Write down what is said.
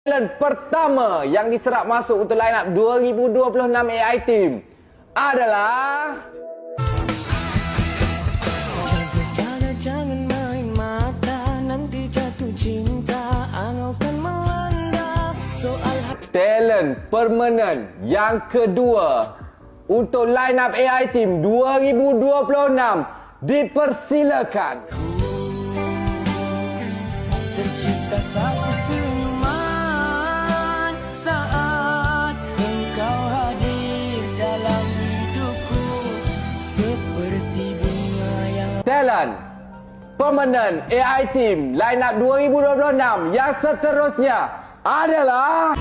Talent pertama yang diserap masuk untuk line up 2026 AI Team adalah Jangan main mata, nanti jatuh cinta, angaukan melanda. Soal talent permanent yang kedua untuk line up AI Team 2026. Dipersilakan. tercipta satu senyuman saat engkau hadir dalam hidupku, seperti bunga yang Talent permanent AI Team line up 2026 yang seterusnya adalah